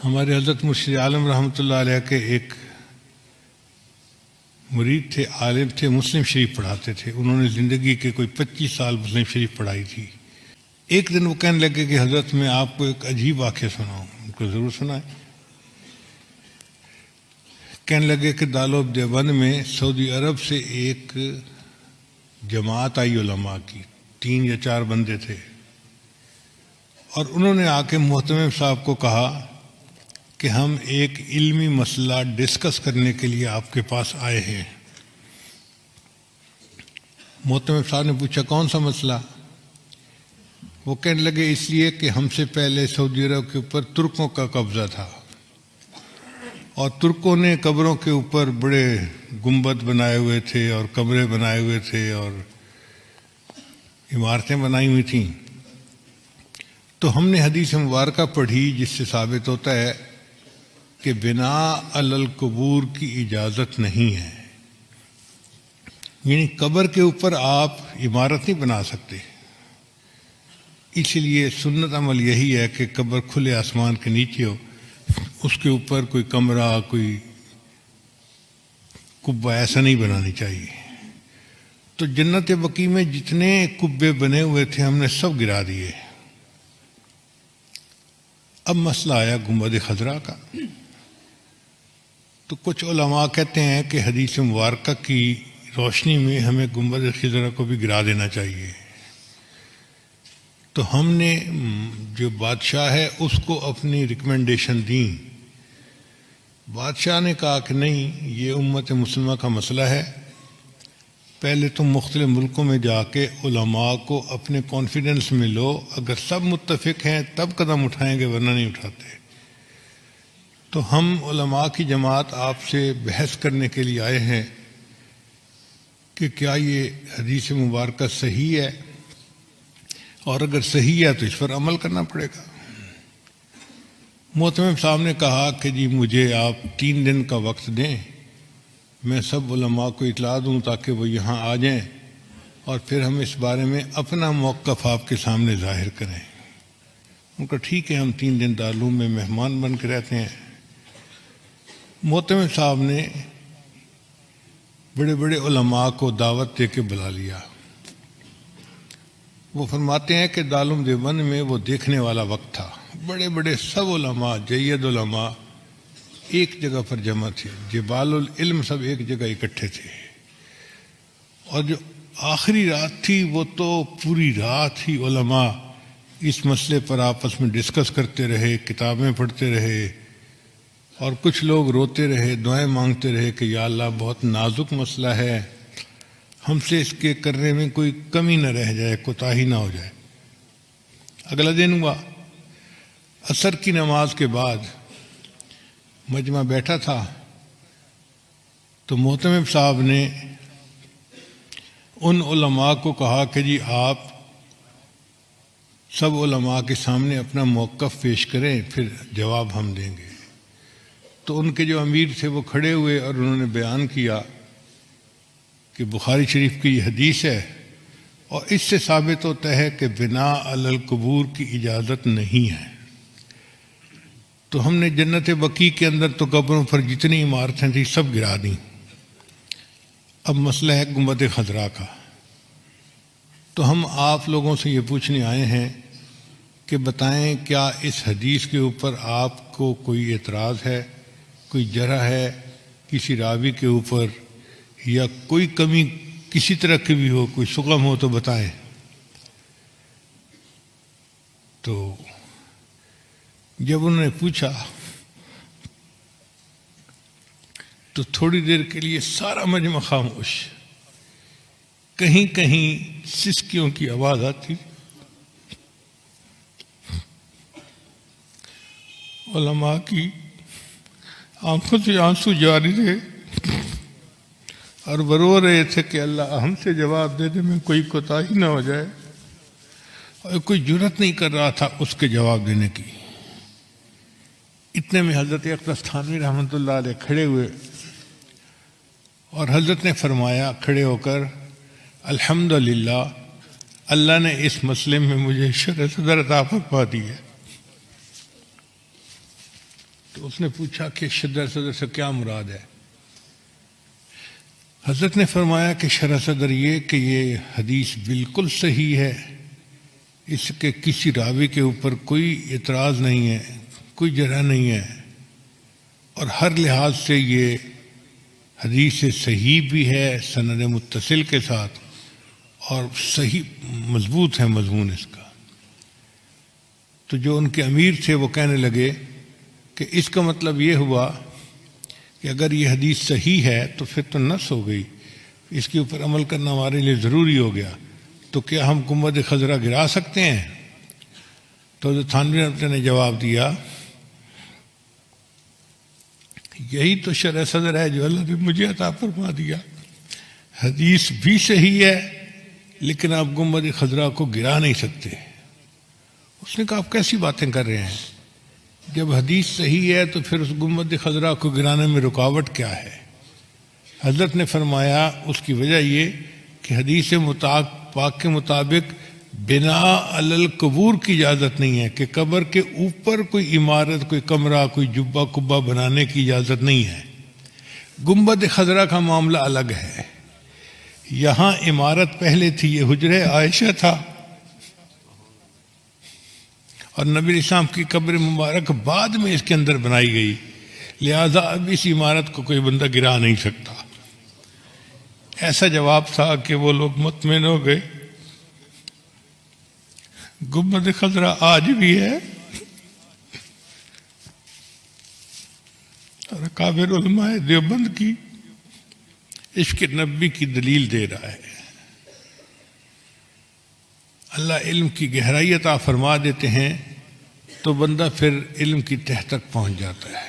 ہمارے حضرت مرشد عالم رحمۃ اللہ علیہ کے ایک مرید تھے، عالم تھے، مسلم شریف پڑھاتے تھے. انہوں نے زندگی کے کوئی 25 سال مسلم شریف پڑھائی تھی. ایک دن وہ کہنے لگے کہ حضرت میں آپ کو ایک عجیب واقعہ سناؤں. ان کو ضرور سنائیں. کہنے لگے کہ دارالعلوم دیوبند میں سعودی عرب سے ایک جماعت آئی علماء کی، 3 یا 4 بندے تھے، اور انہوں نے آ کے محتمم صاحب کو کہا کہ ہم ایک علمی مسئلہ ڈسکس کرنے کے لیے آپ کے پاس آئے ہیں. محتمم صاحب نے پوچھا کون سا مسئلہ؟ وہ کہنے لگے اس لیے کہ ہم سے پہلے سعودی عرب کے اوپر ترکوں کا قبضہ تھا، اور ترکوں نے قبروں کے اوپر بڑے گنبد بنائے ہوئے تھے اور کمرے بنائے ہوئے تھے اور عمارتیں بنائی ہوئی تھیں. تو ہم نے حدیث مبارکہ پڑھی جس سے ثابت ہوتا ہے کہ بناء علی القبور کی اجازت نہیں ہے، یعنی قبر کے اوپر آپ عمارت نہیں بنا سکتے. اس لیے سنت عمل یہی ہے کہ قبر کھلے آسمان کے نیچے ہو، اس کے اوپر کوئی کمرہ، کوئی کبہ ایسا نہیں بنانی چاہیے. تو جنت بقیع میں جتنے کبے بنے ہوئے تھے ہم نے سب گرا دیے. اب مسئلہ آیا گنبد خضرا کا. تو کچھ علماء کہتے ہیں کہ حدیث مبارکہ کی روشنی میں ہمیں گنبد خضرا کو بھی گرا دینا چاہیے. تو ہم نے جو بادشاہ ہے اس کو اپنی ریکمنڈیشن دیں. بادشاہ نے کہا کہ نہیں، یہ امت مسلمہ کا مسئلہ ہے، پہلے تم مختلف ملکوں میں جا کے علماء کو اپنے کانفیڈنس میں لو، اگر سب متفق ہیں تب قدم اٹھائیں گے، ورنہ نہیں اٹھاتے. تو ہم علماء کی جماعت آپ سے بحث کرنے کے لیے آئے ہیں کہ کیا یہ حدیث مبارکہ صحیح ہے، اور اگر صحیح ہے تو اس پر عمل کرنا پڑے گا. محتمم صاحب نے کہا کہ جی مجھے آپ 3 دن کا وقت دیں، میں سب علماء کو اطلاع دوں تاکہ وہ یہاں آ جائیں، اور پھر ہم اس بارے میں اپنا موقف آپ کے سامنے ظاہر کریں. ان کا ٹھیک ہے، ہم 3 دن دارالعلوم میں مہمان بن کے رہتے ہیں. محتمم صاحب نے بڑے بڑے علماء کو دعوت دے کے بلا لیا. وہ فرماتے ہیں کہ دارالعلوم دیوبند میں وہ دیکھنے والا وقت تھا، بڑے بڑے سب علماء، جید علماء ایک جگہ پر جمع تھے، جبال العلم سب ایک جگہ اکٹھے تھے. اور جو آخری رات تھی وہ تو پوری رات ہی علماء اس مسئلے پر آپس میں ڈسکس کرتے رہے، کتابیں پڑھتے رہے، اور کچھ لوگ روتے رہے، دعائیں مانگتے رہے کہ یا اللہ بہت نازک مسئلہ ہے، ہم سے اس کے کرنے میں کوئی کمی نہ رہ جائے، کوتاہی نہ ہو جائے. اگلا دن ہوا، عصر کی نماز کے بعد مجمع بیٹھا تھا، تو محتمم صاحب نے ان علماء کو کہا کہ جی آپ سب علماء کے سامنے اپنا موقف پیش کریں، پھر جواب ہم دیں گے. تو ان کے جو امیر تھے وہ کھڑے ہوئے اور انہوں نے بیان کیا کہ بخاری شریف کی یہ حدیث ہے، اور اس سے ثابت ہوتا ہے کہ بناء علی القبور کی اجازت نہیں ہے. تو ہم نے جنت بقیع کے اندر تو قبروں پر جتنی عمارتیں تھیں سب گرا دیں. اب مسئلہ ہے گنبد خضرا کا. تو ہم آپ لوگوں سے یہ پوچھنے آئے ہیں کہ بتائیں کیا اس حدیث کے اوپر آپ کو کوئی اعتراض ہے، کوئی جرح ہے کسی راوی کے اوپر، یا کوئی کمی کسی طرح کی بھی ہو، کوئی شکم ہو تو بتائیں. تو جب انہوں نے پوچھا تو تھوڑی دیر کے لیے سارا مجمع خاموش، کہیں کہیں سسکیوں کی آواز آتی. علماء کی آنکھوں سے آنسو جاری رہے اور وہ رو رہے تھے کہ اللہ ہم سے جواب دینے میں کوئی کوتاہی نہ ہو جائے، اور کوئی جرات نہیں کر رہا تھا اس کے جواب دینے کی. اتنے میں حضرت اقدس تھانوی رحمۃ اللہ علیہ کھڑے ہوئے، اور حضرت نے فرمایا کھڑے ہو کر الحمدللہ اللہ نے اس مسئلے میں مجھے شرح صدر عطا فرما دی ہے. تو اس نے پوچھا کہ شرح صدر سے کیا مراد ہے؟ حضرت نے فرمایا کہ شرح صدر یہ کہ یہ حدیث بالکل صحیح ہے، اس کے کسی راوی کے اوپر کوئی اعتراض نہیں ہے، کوئی جرح نہیں ہے، اور ہر لحاظ سے یہ حدیث صحیح بھی ہے سند متصل کے ساتھ، اور صحیح مضبوط ہے مضمون اس کا۔ تو جو ان کے امیر تھے وہ کہنے لگے کہ اس کا مطلب یہ ہوا کہ اگر یہ حدیث صحیح ہے تو پھر تو نص ہو گئی، اس کے اوپر عمل کرنا ہمارے لیے ضروری ہو گیا، تو کیا ہم گنبد خضرا گرا سکتے ہیں؟ تو حضرت تھانوی رحمۃ اللہ نے جواب دیا، یہی تو شرح صدر ہے جو اللہ نے مجھے عطا فرما دیا، حدیث بھی صحیح ہے لیکن آپ گنبد خضرا کو گرا نہیں سکتے۔ اس نے کہا آپ کیسی باتیں کر رہے ہیں؟ جب حدیث صحیح ہے تو پھر اس گنبد خضرا کو گرانے میں رکاوٹ کیا ہے؟ حضرت نے فرمایا اس کی وجہ یہ کہ حدیث پاک کے مطابق بنا علی القبور کی اجازت نہیں ہے، کہ قبر کے اوپر کوئی عمارت، کوئی کمرہ، کوئی جبہ کبہ بنانے کی اجازت نہیں ہے۔ گنبد خضرا کا معاملہ الگ ہے، یہاں عمارت پہلے تھی، یہ حجرہ عائشہ تھا، اور نبی علیہ السلام کی قبر مبارک بعد میں اس کے اندر بنائی گئی، لہذا اب اس عمارت کو کوئی بندہ گرا نہیں سکتا۔ ایسا جواب تھا کہ وہ لوگ مطمئن ہو گئے۔ گنبد خضرا آج بھی ہے، اور اکابر علماء دیوبند کی عشق نبی کی دلیل دے رہا ہے۔ اللہ علم کی گہرائی عطا فرما دیتے ہیں تو بندہ پھر علم کی تہ تک پہنچ جاتا ہے۔